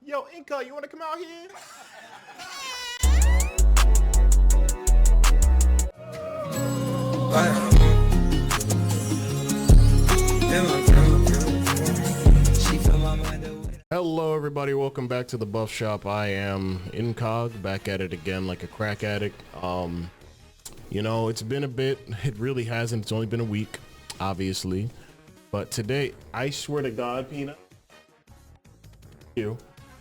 Yo, Incog, you want to come out here? Hello, everybody. Welcome back to the Buff Shop. I am Incog, back at it again like a crack addict. You know, it's been a bit. It really hasn't. It's only been a week, obviously. But today, I swear to God, Peanut.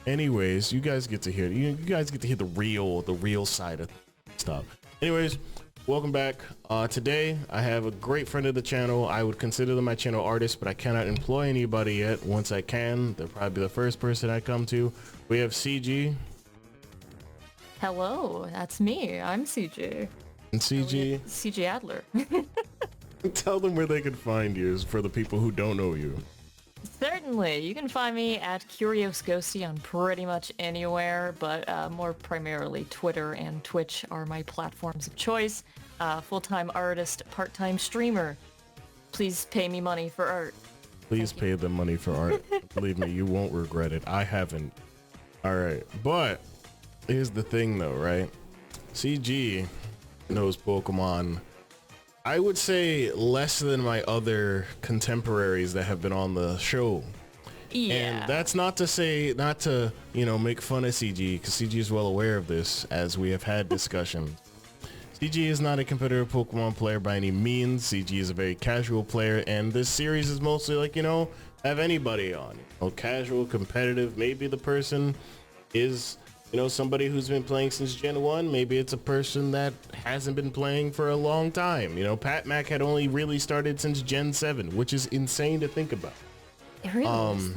Anyways, you guys get to hear. You guys get to hear the real side of stuff. Anyways, welcome back. Today, I have a great friend of the channel. I would consider them my channel artist, but I cannot employ anybody yet. Once I can, they'll probably be the first person I come to. We have CG. Hello, that's me. I'm CG. And CG. CG Adler. Tell them where they can find you for the people who don't know you. Certainly. You can find me at Curious Ghosty on pretty much anywhere, but more primarily Twitter and Twitch are my platforms of choice. Full-time artist, part-time streamer. Please pay me money for art. Please pay them money for art. Believe me, you won't regret it. I haven't. All right. But here's the thing though, right? CG knows Pokemon, I would say, less than my other contemporaries that have been on the show. Yeah. And that's not to say, not to, you know, make fun of CG, because CG is well aware of this, as we have had discussions. CG is not a competitive Pokemon player by any means. CG is a very casual player, and this series is mostly like, you know, have anybody on. You know, casual, competitive, maybe the person is, you know, somebody who's been playing since Gen 1. Maybe it's a person that hasn't been playing for a long time. You know, Pat Mac had only really started since Gen 7, which is insane to think about. It really is.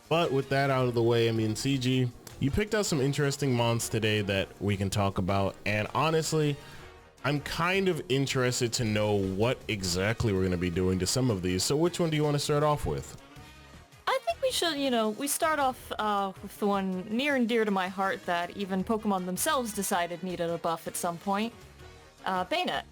But with that out of the way, I mean, CG, you picked out some interesting mons today that we can talk about. And honestly, I'm kind of interested to know what exactly we're going to be doing to some of these. So which one do you want to start off with? I think we should, you know, we start off with the one near and dear to my heart that even Pokemon themselves decided needed a buff at some point. Bayonet.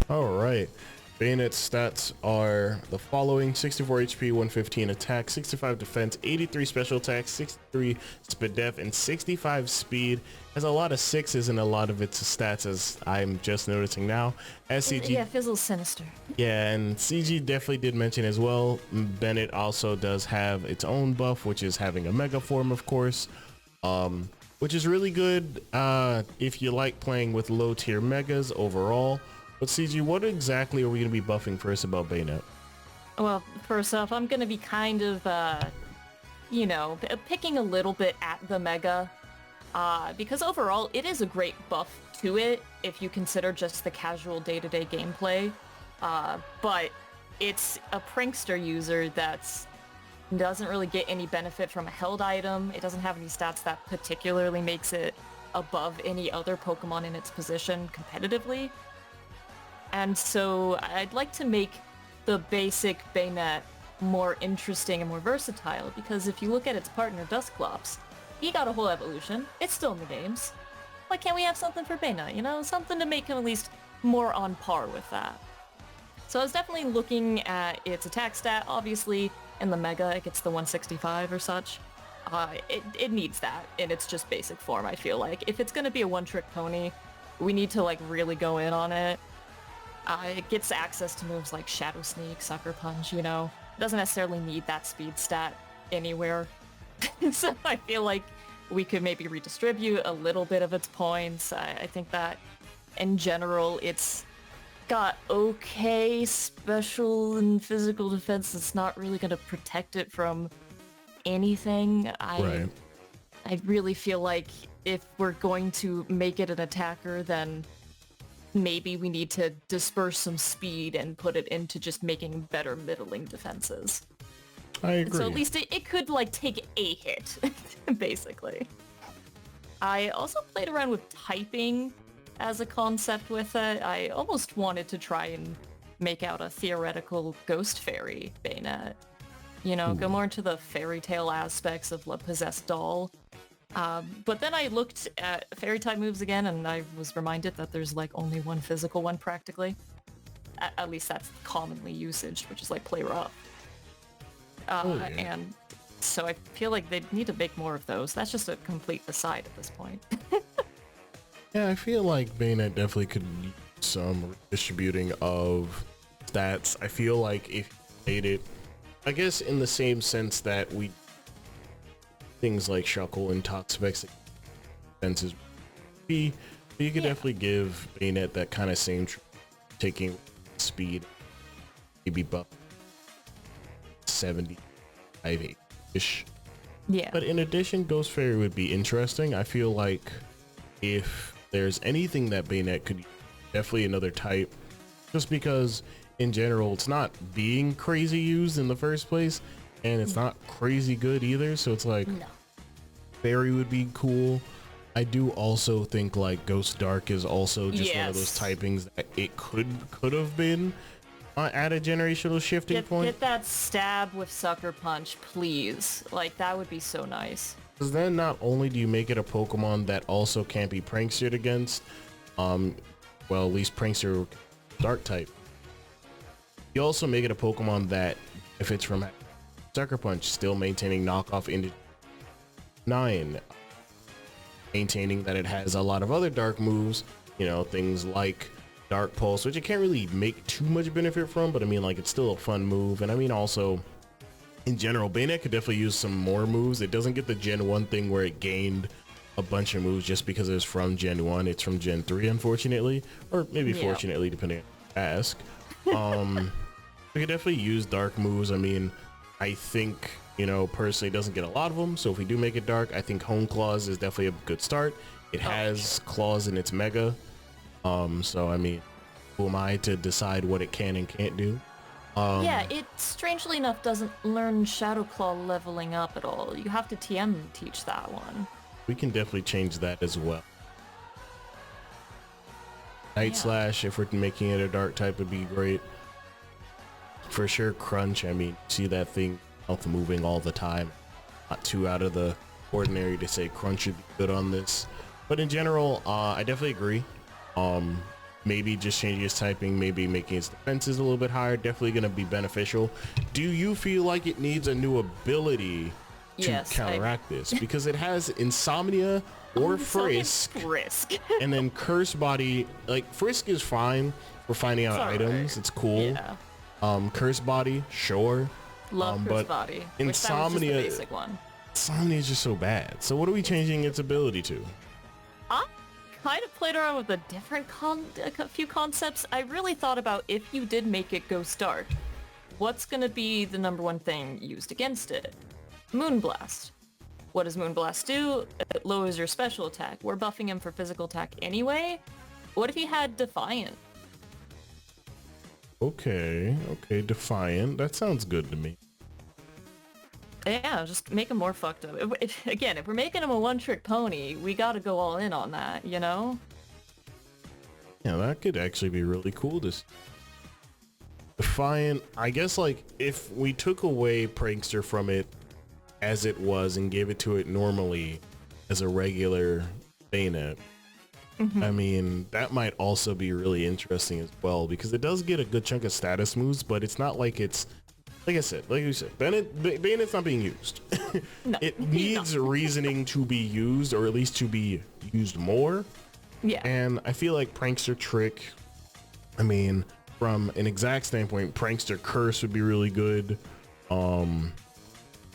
All right. Bayonet's stats are the following: 64 HP, 115 attack, 65 defense, 83 special attack, 63 speed def, and 65 speed. Has a lot of sixes in a lot of its stats, as I'm just noticing now. SCG, Yeah, it feels a little sinister. yeah, and CG definitely did mention as well, Bennett also does have its own buff, which is having a mega form, of course, which is really good if you like playing with low tier megas overall. But CG, what exactly are we going to be buffing first about Bayonet? Well, first off, I'm gonna be kind of, you know, picking a little bit at the Mega, because overall, it is a great buff to it if you consider just the casual day-to-day gameplay, but it's a prankster user that doesn't really get any benefit from a held item. It doesn't have any stats that particularly makes it above any other Pokemon in its position competitively. And so I'd like to make the basic Bayonet more interesting and more versatile, because if you look at its partner Dusclops, he got a whole evolution. It's still in the games. Why can't we have something for Bayonet, you know? Something to make him at least more on par with that. So I was definitely looking at its attack stat. Obviously, in the Mega, it gets the 165 or such. It needs that in its just basic form, I feel like. If it's gonna be a one-trick pony, we need to, like, really go in on it. It gets access to moves like Shadow Sneak, Sucker Punch, you know. It doesn't necessarily need that speed stat anywhere. So I feel like we could maybe redistribute a little bit of its points. I think that in general it's got okay special and physical defense. It's not really going to protect it from anything. I really feel like if we're going to make it an attacker, then maybe we need to disperse some speed and put it into just making better middling defenses. I agree. So at least it could, like, take a hit, basically. I also played around with typing as a concept with it. I almost wanted to try and make out a theoretical ghost fairy Bayonet. You know, go more into the fairy tale aspects of La Possessed Doll. But then I looked at fairy type moves again, and I was reminded that there's like only one physical one practically. At least that's commonly usaged, which is like play rough. And So I feel like they need to make more of those. That's just a complete aside at this point. Yeah, I feel like Bayonet definitely could use some redistributing of stats. I feel like if you made it, I guess in the same sense that we things like Shuckle and Toxapex defenses be, you could definitely give Bayonet that kind of same taking speed, maybe buff 75-ish. Yeah. But in addition, Ghost Fairy would be interesting. I feel like if there's anything that Bayonet could use, definitely another type, just because in general it's not being crazy used in the first place, and it's not crazy good either, so it's like Fairy would be cool. I do also think like Ghost Dark is also just one of those typings that it could have been at a generational shifting point. Get that stab with Sucker Punch, please. Like, that would be so nice. Because then not only do you make it a Pokemon that also can't be prankstered against, well, at least prankster Dark type, you also make it a Pokemon that if it's from Sucker Punch, still maintaining knockoff into 9, maintaining that it has a lot of other dark moves, you know, things like Dark Pulse, which it can't really make too much benefit from, but I mean, like, it's still a fun move. And I mean, also in general, Bayonet could definitely use some more moves. It doesn't get the Gen 1 thing where it gained a bunch of moves just because it's from Gen 1. It's from Gen 3, unfortunately, or maybe fortunately, depending on who you ask. We could definitely use dark moves. I mean, I think, you know, personally, it doesn't get a lot of them. So if we do make it dark, I think Hone Claws is definitely a good start. It has claws in its Mega. So I mean, who am I to decide what it can and can't do? Yeah, it strangely enough doesn't learn Shadow Claw leveling up at all. You have to TM teach that one. We can definitely change that as well. Night Slash, if we're making it a dark type, would be great. For sure, Crunch. I mean, see that thing mouth moving all the time. Not too out of the ordinary to say Crunch would be good on this. But in general, I definitely agree. Maybe just changing his typing, maybe making his defenses a little bit higher, definitely going to be beneficial. Do you feel like it needs a new ability to counteract this? Because it has Insomnia or Frisk. And then Curse Body. Like, Frisk is fine for finding out items. It's cool. Curse Body, sure. Love Curse Body. Insomnia, which that was just the basic one. Insomnia is just so bad. So what are we changing its ability to? Kind of played around with a few concepts. I really thought about, if you did make it Ghost Dark, what's gonna be the number one thing used against it? Moonblast. What does Moonblast do? It lowers your special attack. We're buffing him for physical attack anyway. What if he had Defiant? Okay, Defiant. That sounds good to me. Yeah, just make him more fucked up. Again, if we're making him a one-trick pony, we gotta go all in on that, you know? Yeah, that could actually be really cool to see. Defiant, I guess, like, if we took away Prankster from it as it was and gave it to it normally as a regular Bayonet, I mean, that might also be really interesting as well, because it does get a good chunk of status moves, but it's not like it's, like you said, Bayonet's not being used. No, it needs reasoning to be used, or at least to be used more. Yeah. And I feel like Prankster Trick, I mean, from an exact standpoint, Prankster Curse would be really good.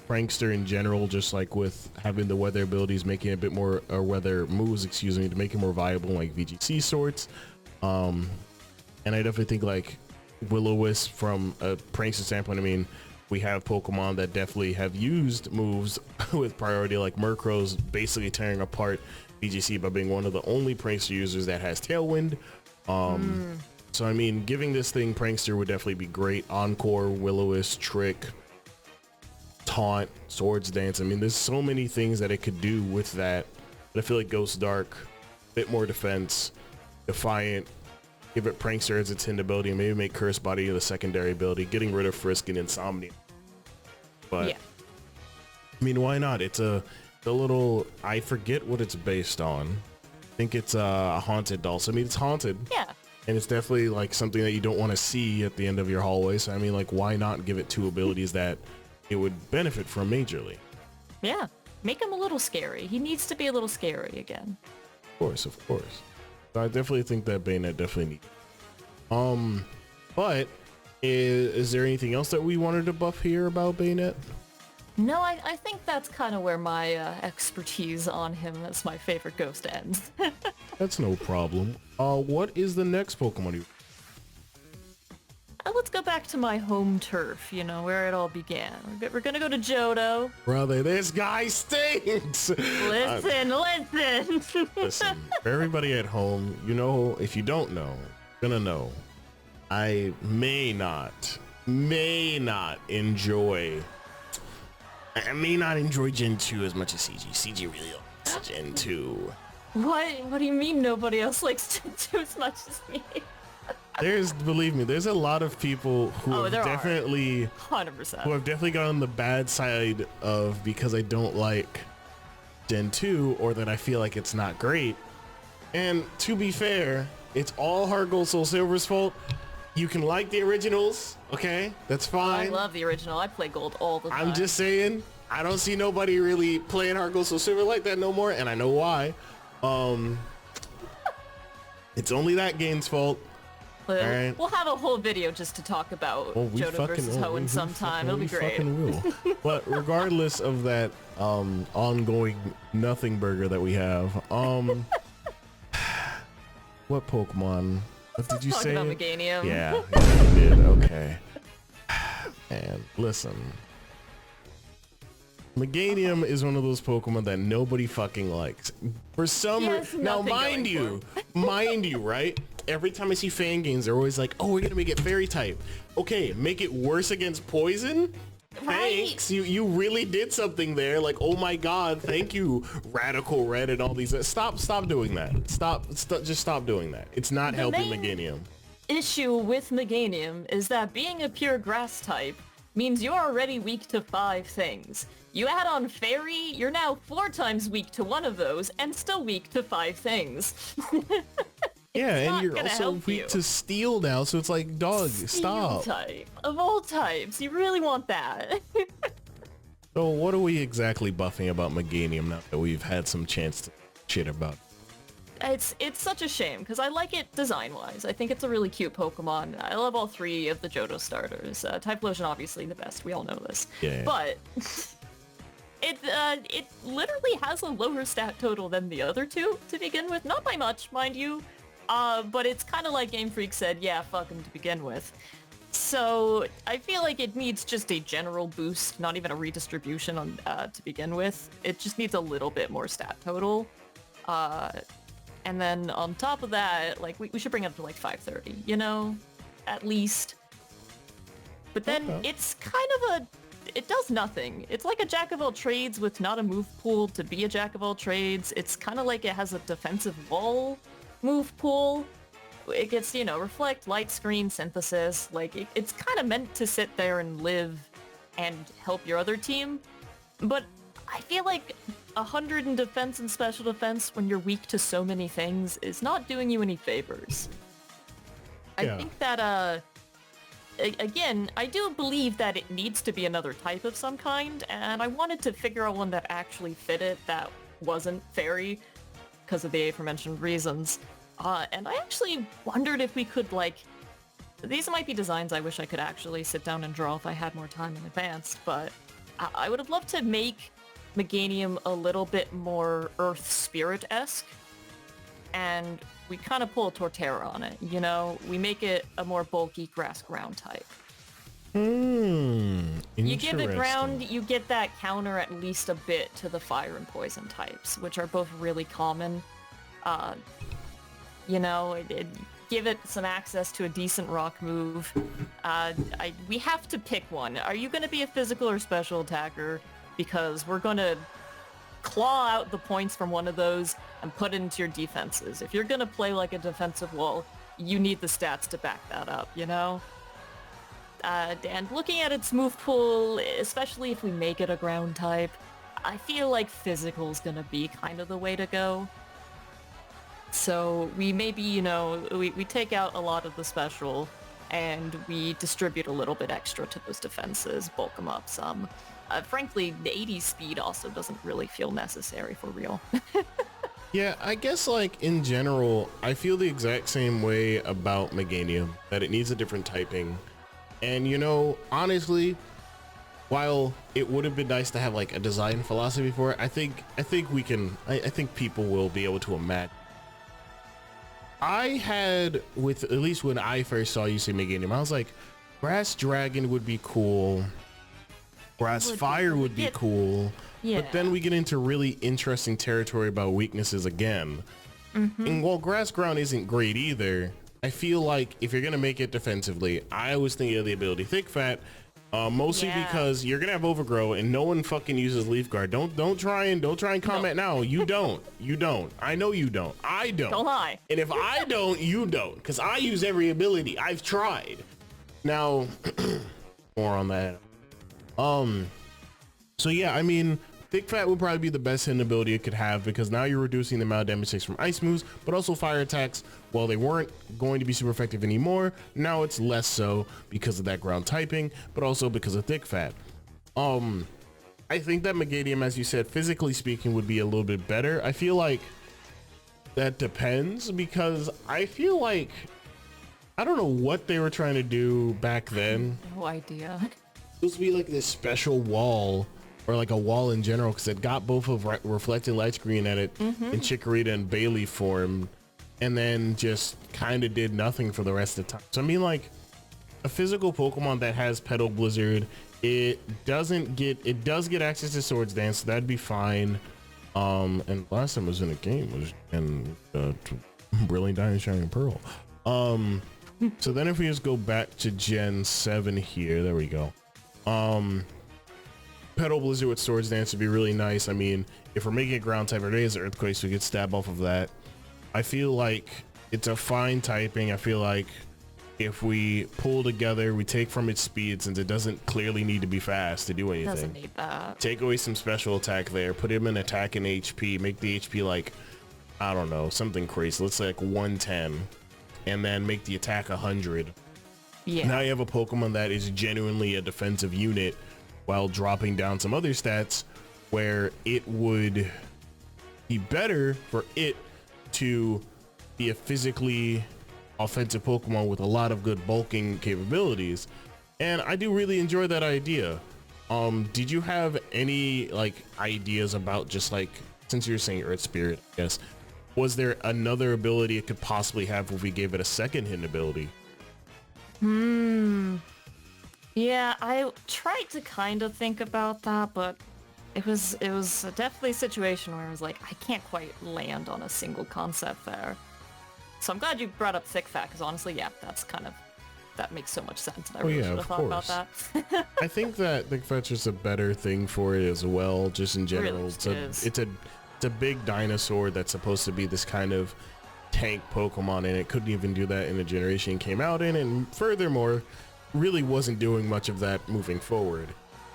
Prankster in general, just like with having the weather abilities, making it a bit more, or weather moves, excuse me, to make it more viable, like VGC sorts. And I definitely think like Will-O-Wisp from a Prankster standpoint, I mean, we have Pokemon that definitely have used moves with priority, like Murkrow's basically tearing apart VGC by being one of the only Prankster users that has Tailwind. So I mean, giving this thing Prankster would definitely be great. Encore, Will-O-Wisp, Trick, Taunt, Swords Dance. I mean, there's so many things that it could do with that. But I feel like Ghost Dark, a bit more defense, Defiant, give it Prankster as its hidden ability, and maybe make Curse Body the secondary ability, getting rid of Frisk and Insomnia. But yeah. I mean, why not? It's a little, I forget what it's based on. I think it's a haunted doll. So I mean, it's haunted. Yeah. And it's definitely like something that you don't want to see at the end of your hallway. So I mean, like, why not give it two abilities that it would benefit from majorly. Yeah, make him a little scary. He needs to be a little scary again. Of course. So I definitely think that Bayonet definitely needs. But is there anything else that we wanted to buff here about Bayonet? No, I think that's kind of where my expertise on him as my favorite ghost ends. That's no problem. What is the next Pokemon? Let's go back to my home turf, you know, where it all began. We're gonna go to Johto. Brother, this guy stinks! Listen. Listen, for everybody at home, you know, if you don't know, gonna know, I may not enjoy Gen 2 as much as CG. CG really likes Gen 2. What do you mean nobody else likes Gen 2 as much as me? Believe me, there's a lot of people who have definitely 100%. Who have definitely gone on the bad side of because I don't like Gen 2 or that I feel like it's not great. And to be fair, it's all Heart Gold Soul Silver's fault. You can like the originals, okay? That's fine. I love the original. I play Gold all the time. I'm just saying, I don't see nobody really playing Heart Gold Soul Silver like that no more, and I know why. It's only that game's fault. Right. We'll have a whole video just to talk about Johto versus Hoenn sometime. It'll be great. But regardless of that ongoing nothing burger that we have, what Pokemon? What did you say? Talk about Meganium. Yeah, you did. Okay. And listen, Meganium is one of those Pokemon that nobody fucking likes. For some reason, now mind you, right? Every time I see fan games, they're always like, "Oh, we're gonna make it Fairy type." Okay, make it worse against Poison. Right. Thanks, you really did something there. Like, oh my god, thank you, Radical Red and all these. Stop doing that. Just stop doing that. It's not helping Meganium. Issue with Meganium is that being a pure grass type means you're already weak to 5 things. You add on Fairy, you're now 4 times weak to one of those and still weak to 5 things. Yeah, and you're also weak to Steel now, so it's like, dog, stop. Steel type. Of all types, you really want that. So what are we exactly buffing about Meganium now that we've had some chance to shit about? It's such a shame, because I like it design-wise. I think it's a really cute Pokemon. I love all 3 of the Johto starters. Typhlosion obviously the best, we all know this. Yeah. But it literally has a lower stat total than the other 2 to begin with. Not by much, mind you. But it's kind of like Game Freak said, yeah, fuck him to begin with. So I feel like it needs just a general boost, not even a redistribution on to begin with. It just needs a little bit more stat total. And then on top of that, like, we should bring it up to like 530, you know? At least. But then it's kind of it does nothing. It's like a jack of all trades with not a move pool to be a jack of all trades. It's kind of like it has a defensive wall move pool. It gets, you know, Reflect, Light Screen, Synthesis. Like, it's kind of meant to sit there and live and help your other team. But I feel like 100 in defense and special defense when you're weak to so many things is not doing you any favors. I think that, again, I do believe that it needs to be another type of some kind, and I wanted to figure out one that actually fit it that wasn't Fairy, because of the aforementioned reasons. And I actually wondered if we could, like, these might be designs I wish I could actually sit down and draw if I had more time in advance, but I would have loved to make Meganium a little bit more Earth Spirit-esque, and we kind of pull a Torterra on it, you know? We make it a more bulky grass ground type. You give it ground, you get that counter at least a bit to the fire and poison types, which are both really common. You know, give it some access to a decent rock move. We have to pick one. Are you going to be a physical or special attacker? Because we're going to claw out the points from one of those and put it into your defenses. If you're going to play like a defensive wall, you need the stats to back that up, you know? And looking at its move pool, especially if we make it a ground type, I feel like physical's gonna be kind of the way to go. So we maybe, you know, we take out a lot of the special, and we distribute a little bit extra to those defenses, bulk them up some. Frankly, the 80 speed also doesn't really feel necessary for real. Yeah, I guess like in general, I feel the exact same way about Meganium, that it needs a different typing. And you know, honestly, while it would have been nice to have like a design philosophy for it, I think people will be able to imagine. I had, with at least when I first saw you say Meganium, I was like, Grass Dragon would be cool. Grass Fire would be cool. Yeah. But then we get into really interesting territory about weaknesses again. And while Grass Ground isn't great either, I feel like if you're gonna make it defensively, I was thinking of the ability Thick Fat, mostly because you're gonna have Overgrow and no one fucking uses Leaf Guard. Don't try and comment now. You don't. I know you don't. I don't. Don't lie. And if I don't, you don't, because I use every ability. I've tried. Now, more on that. So yeah, I mean, Thick Fat would probably be the best hidden ability it could have, because now you're reducing the amount of damage takes from ice moves, but also fire attacks. While they weren't going to be super effective anymore, now it's less so because of that ground typing, but also because of Thick Fat. I think that Meganium, as you said, physically speaking, would be a little bit better. I feel like that depends, because I feel like, I don't know what they were trying to do back then. No idea. Supposed to be like this special wall, or like a wall in general, because it got both of Reflected Light Screen at it in Chikorita and Bailey form, and then just kind of did nothing for the rest of the time. So I mean, like, a physical Pokemon that has Petal Blizzard, it does get access to Swords Dance, so that'd be fine. And last time I was in a game was in Brilliant Diamond Shining Pearl. So then if we just go back to Gen 7 here, there we go. Petal Blizzard with Swords Dance would be really nice. I mean, if we're making a ground type, or it is Earthquake, so we could stab off of that. I feel like it's a fine typing. I feel like if we pull together, we take from its speed, since it doesn't clearly need to be fast to do anything. Doesn't need that. Take away some special attack there, put him in attack and HP, make the HP like, I don't know, something crazy. Let's say like 110, and then make the attack 100. Yeah. Now you have a Pokemon that is genuinely a defensive unit, while dropping down some other stats where it would be better for it to be a physically offensive Pokemon with a lot of good bulking capabilities. And I do really enjoy that idea. Did you have any like ideas about, just like, since you're saying Earth Spirit, I guess, was there another ability it could possibly have if we gave it a second hidden ability? Yeah, I tried to kind of think about that, but it was definitely a situation where I was like, I can't quite land on a single concept there. So I'm glad you brought up Thick Fat, because honestly, yeah, that makes so much sense. And I really should have thought about that. I think that Thick Fat's just a better thing for it as well, just in general. Really it's a big dinosaur that's supposed to be this kind of tank Pokemon, and it couldn't even do that in the generation it came out in, and furthermore, really wasn't doing much of that moving forward.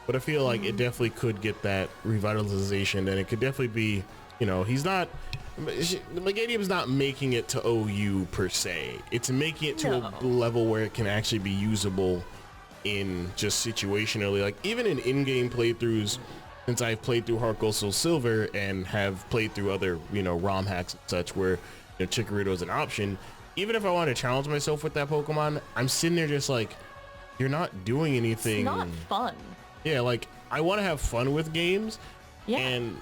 But I feel like it definitely could get that revitalization, and it could definitely be, you know, Meganium's not making it to OU per se. It's making it to a level where it can actually be usable in just situationally, like even in in-game playthroughs, since I've played through Heart Gold Soul Silver and have played through other, you know, ROM hacks and such, where, you know, Chikorita is an option. Even if I want to challenge myself with that Pokemon, I'm sitting there just like, you're not doing anything. It's not fun. Yeah, like, I want to have fun with games, and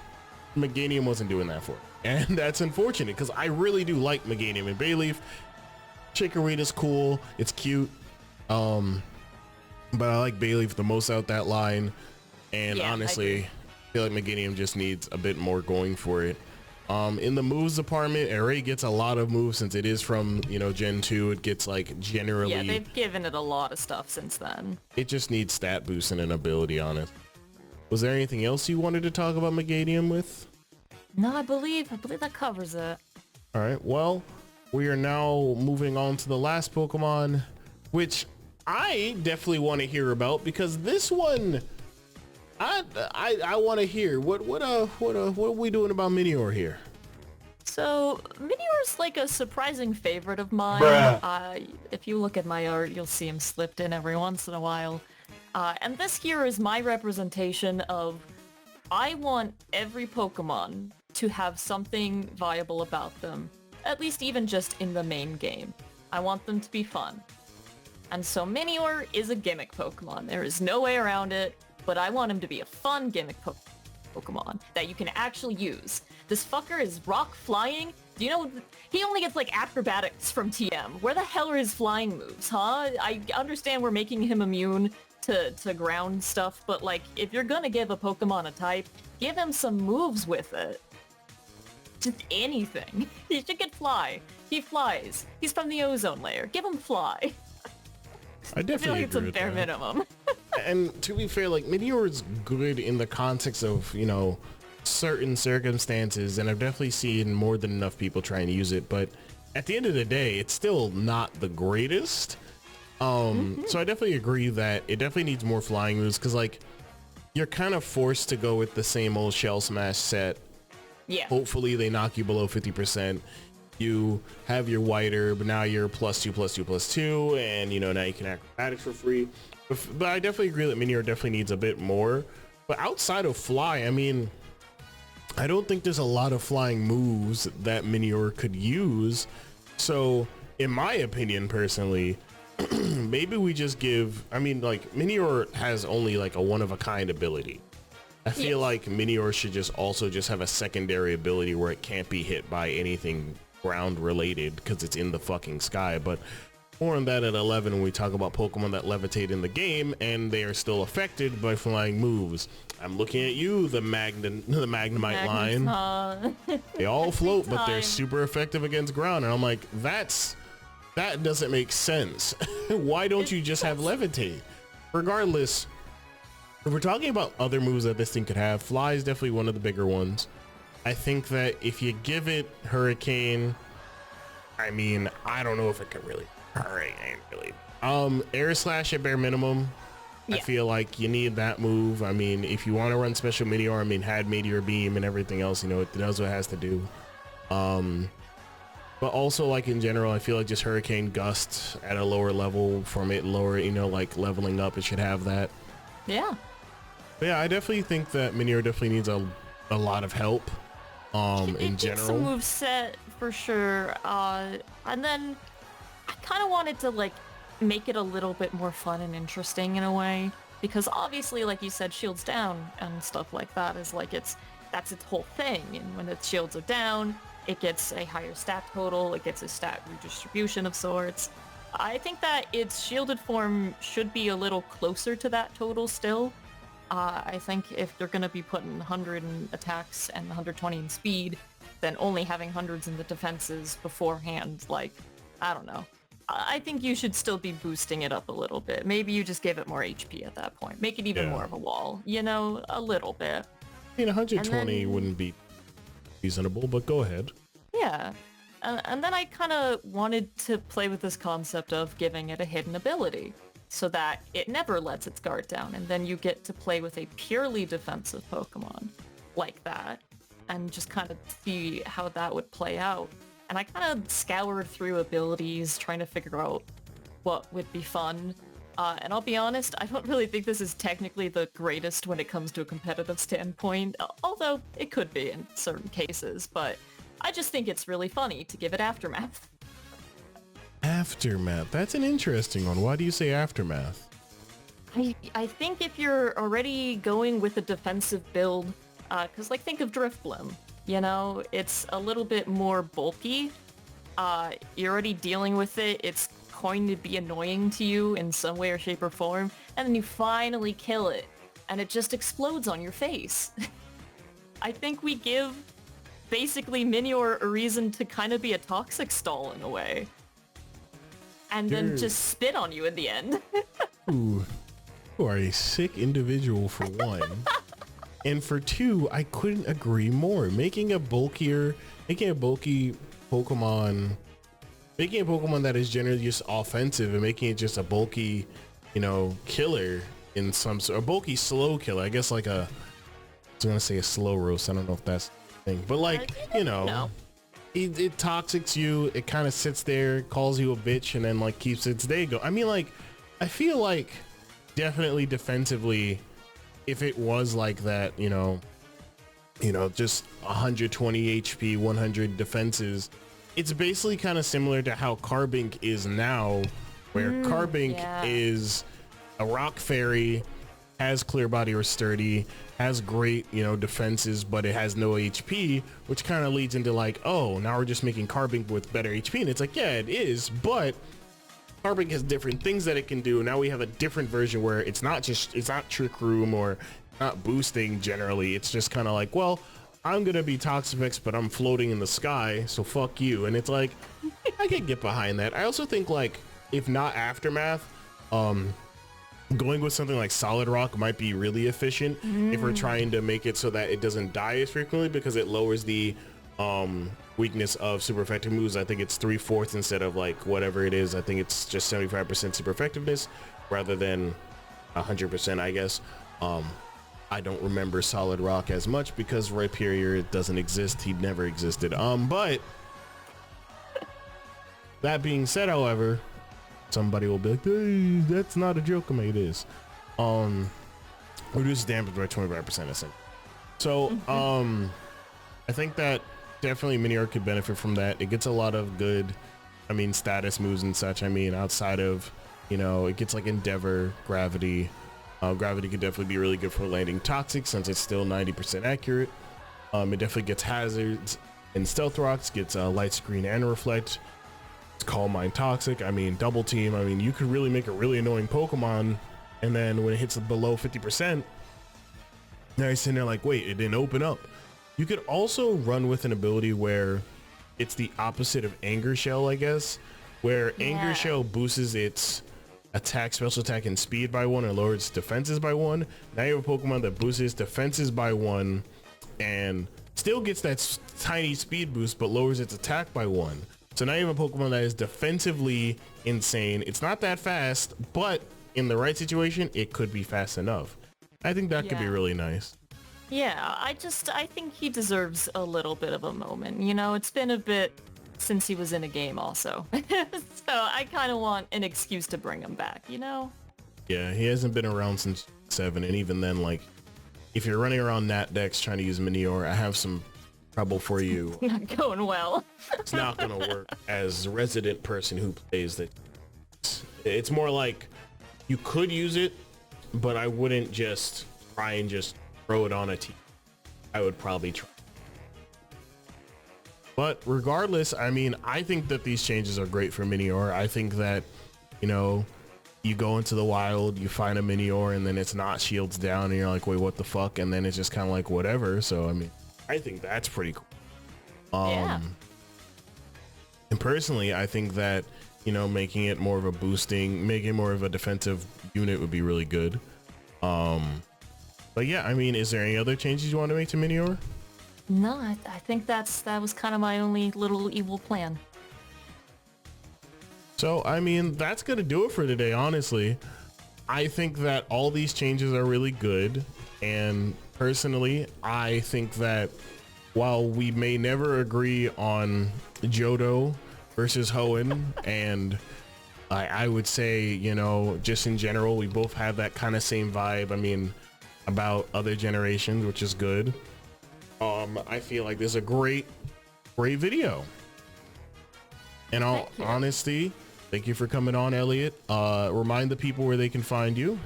Meganium wasn't doing that for me. And that's unfortunate, because I really do like Meganium and Bayleaf. Chikorita's cool, it's cute, but I like Bayleaf the most out that line, and honestly, I feel like Meganium just needs a bit more going for it. In the moves department, it already gets a lot of moves, since it is from, you know, Gen 2. It gets like generally... Yeah, they've given it a lot of stuff since then. It just needs stat boost and an ability on it. Was there anything else you wanted to talk about Meganium with? No, I believe that covers it. All right, well, we are now moving on to the last Pokemon, which I definitely want to hear about, because this one... I want to hear what are we doing about Minior here? So So, Minior's like a surprising favorite of mine. If you look at my art, you'll see him slipped in every once in a while. And this here is my representation of, I want every Pokemon to have something viable about them, at least even just in the main game. I want them to be fun. And so Minior is a gimmick Pokemon. There is no way around it, but I want him to be a fun gimmick Pokemon that you can actually use. This fucker is rock flying. Do you know, he only gets like acrobatics from TM. Where the hell are his flying moves, huh? I understand we're making him immune to ground stuff, but like, if you're gonna give a Pokemon a type, give him some moves with it. Just anything. He should get Fly. He flies. He's from the ozone layer. Give him Fly. I definitely I feel like it's a agree bare with that. minimum. And to be fair, like, Minior is good in the context of, you know, certain circumstances, and I've definitely seen more than enough people trying to use it, but at the end of the day, it's still not the greatest. So I definitely agree that it definitely needs more flying moves, because, like, you're kind of forced to go with the same old Shell Smash set. Yeah. Hopefully they knock you below 50%. You have your whiter, but now you're +2/+2/+2, and, you know, now you can acrobatics for free. But I definitely agree that Minior definitely needs a bit more. But outside of Fly, I mean, I don't think there's a lot of flying moves that Minior could use. So, in my opinion, personally, maybe we just give, I mean, like, Minior has only like a one-of-a-kind ability. I feel like Minior should just also just have a secondary ability where it can't be hit by anything ground related because it's in the fucking sky. But more on that at 11 when we talk about Pokemon that levitate in the game and they are still affected by flying moves. I'm looking at you, the Magnemite line. They all float, but they're super effective against ground. And I'm like, that doesn't make sense. Why don't you just have levitate? Regardless, if we're talking about other moves that this thing could have, Fly is definitely one of the bigger ones. I think that if you give it Hurricane, I mean, I don't know if it could really Hurricane really. Air Slash at bare minimum. I feel like you need that move. I mean, if you want to run Special Meteor, I mean, had Meteor Beam and everything else, you know, it does what it has to do. But also, like, in general, I feel like just Hurricane Gust at a lower level from it lower, you know, like leveling up, it should have that. Yeah. But yeah, I definitely think that Minior definitely needs a lot of help. In general, some moveset for sure. And then I kind of wanted to like make it a little bit more fun and interesting in a way, because obviously, like you said, shields down and stuff like that is like that's its whole thing. And when its shields are down, it gets a higher stat total. It gets a stat redistribution of sorts. I think that its shielded form should be a little closer to that total still. I think if they're going to be putting 100 in attacks and 120 in speed, then only having hundreds in the defenses beforehand, like, I don't know. I think you should still be boosting it up a little bit. Maybe you just give it more HP at that point. Make it even more of a wall, you know, a little bit. I mean, 120 wouldn't be reasonable, but go ahead. Yeah. And then I kind of wanted to play with this concept of giving it a hidden ability, so that it never lets its guard down, and then you get to play with a purely defensive Pokemon like that, and just kind of see how that would play out. And I kind of scoured through abilities, trying to figure out what would be fun. And I'll be honest, I don't really think this is technically the greatest when it comes to a competitive standpoint, although it could be in certain cases, but I just think it's really funny to give it Aftermath. Aftermath. That's an interesting one. Why do you say Aftermath? I think if you're already going with a defensive build, because like think of Drifblim, you know, it's a little bit more bulky. You're already dealing with it. It's going to be annoying to you in some way or shape or form, and then you finally kill it, and it just explodes on your face. I think we give basically Minior a reason to kind of be a toxic stall in a way. And then just spit on you in the end. Ooh, you are a sick individual for one. And for two, I couldn't agree more. Making a bulky Pokemon, making a Pokemon that is generally just offensive and making it just a bulky, you know, killer in some sort, a bulky slow killer. I guess like I was gonna say a slow roast. I don't know if that's the thing, but like, you know. it toxics you. It kind of sits there, calls you a bitch, and then like keeps its day going. I mean, like, I feel like definitely defensively, if it was like that, just 120 HP, 100 defenses, it's basically kind of similar to how Carbink is now, where Carbink is a rock fairy, has clear body or sturdy, has great, defenses, but it has no HP, which kind of leads into like, oh, now we're just making Carbink with better HP. And it's like, yeah, it is, but Carbink has different things that it can do. Now we have a different version where it's not Trick Room or not boosting generally. It's just kind of like, well, I'm going to be Toxifex, but I'm floating in the sky, so fuck you. And it's like, I can get behind that. I also think like, if not Aftermath, going with something like Solid Rock might be really efficient if we're trying to make it so that it doesn't die as frequently, because it lowers the weakness of super effective moves. I think it's 3/4 instead of like whatever it is. I think it's just 75% super effectiveness rather than 100%, I guess. I don't remember Solid Rock as much because Rhyperior doesn't exist. He never existed. But that being said, however, somebody will be like, hey, that's not a joke. I mean, it is. Reduce damage by 25% essentially. So I think that definitely Minior could benefit from that. It gets a lot of good, status moves and such. Outside of, it gets like Endeavor, Gravity. Gravity could definitely be really good for landing Toxic since it's still 90% accurate. It definitely gets Hazards and Stealth Rocks, gets Light Screen and Reflect. It's Calm Mind Toxic. Double Team. You could really make a really annoying Pokemon, and then when it hits below 50%, now you're sitting there like, wait, it didn't open up. You could also run with an ability where it's the opposite of Anger Shell, I guess, where Anger Shell boosts its attack, special attack, and speed by 1 and lowers its defenses by 1. Now you have a Pokemon that boosts its defenses by 1 and still gets that tiny speed boost but lowers its attack by 1. So now you have a Pokemon that is defensively insane. It's not that fast, but in the right situation, it could be fast enough. I think that could be really nice. Yeah, I think he deserves a little bit of a moment. It's been a bit since he was in a game also. So I kind of want an excuse to bring him back, Yeah, he hasn't been around since 7, and even then, like, if you're running around Nat Dex trying to use Minior, I have some trouble for you. Not going well. It's not gonna work as a resident person who plays that. It's more like you could use it, but I wouldn't just try and just throw it on a team. I would probably try. But regardless, I think that these changes are great for Minior. I think that, you go into the wild, you find a Minior, and then it's not shields down, and you're like, wait, what the fuck? And then it's just kind of like, whatever. So, I think that's pretty cool. Yeah. And personally, I think that, making it more of a making it more of a defensive unit would be really good. But yeah, is there any other changes you want to make to Minior? No, I think that was kind of my only little evil plan. So, that's going to do it for today, honestly. I think that all these changes are really good. And personally, I think that while we may never agree on Johto versus Hoenn, and I would say, just in general, we both have that kind of same vibe, about other generations, which is good. I feel like this is a great video. In all honesty, thank you for coming on, Elliot. Remind the people where they can find you.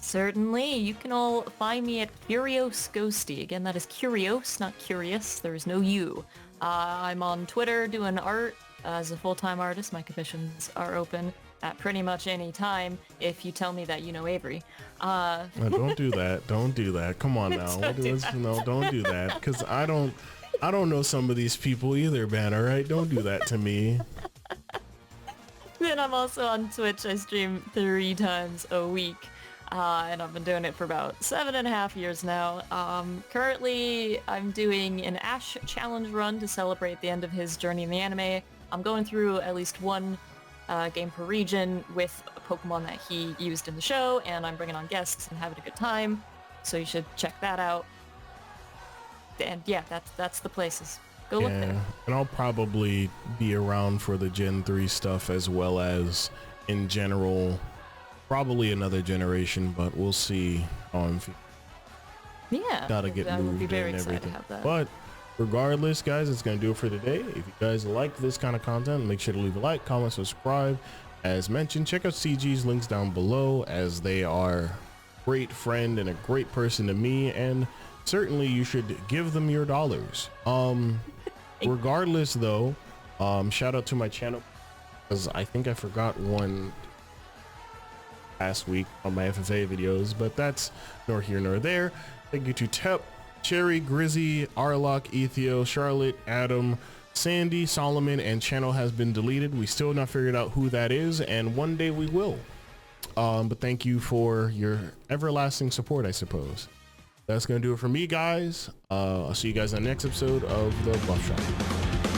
Certainly. You can all find me at Curios Ghosty. Again, that is Curios, not Curious. There is no U. I'm on Twitter doing art as a full-time artist. My commissions are open at pretty much any time if you tell me that you know Avery. Don't do that. Don't do that. Come on now. Don't do that. Because I don't know some of these people either, man. All right, don't do that to me. Then I'm also on Twitch. I stream 3 times a week. And I've been doing it for about 7.5 years now. Currently, I'm doing an Ash challenge run to celebrate the end of his journey in the anime. I'm going through at least one game per region with a Pokemon that he used in the show, and I'm bringing on guests and having a good time. So you should check that out. And yeah, that's the places. Go look there. And I'll probably be around for the Gen 3 stuff as well as in general, probably another generation, but we'll see. Yeah, Gotta get I would moved be very and excited to everything. have that. But regardless, guys, it's gonna do it for today. If you guys like this kind of content, make sure to leave a like, comment, subscribe. As mentioned, check out CG's links down below, as they are a great friend and a great person to me, and certainly you should give them your dollars. Regardless though, shout out to my channel, because I think I forgot one last week on my FFA videos, but that's nor here nor there. Thank you to Tep, Cherry, Grizzy, Arlock, Ethio, Charlotte, Adam, Sandy, Solomon, and channel has been deleted. We still not figured out who that is, and one day we will. But thank you for your everlasting support, I suppose. That's gonna do it for me, guys. I'll see you guys on the next episode of the Buff Shop.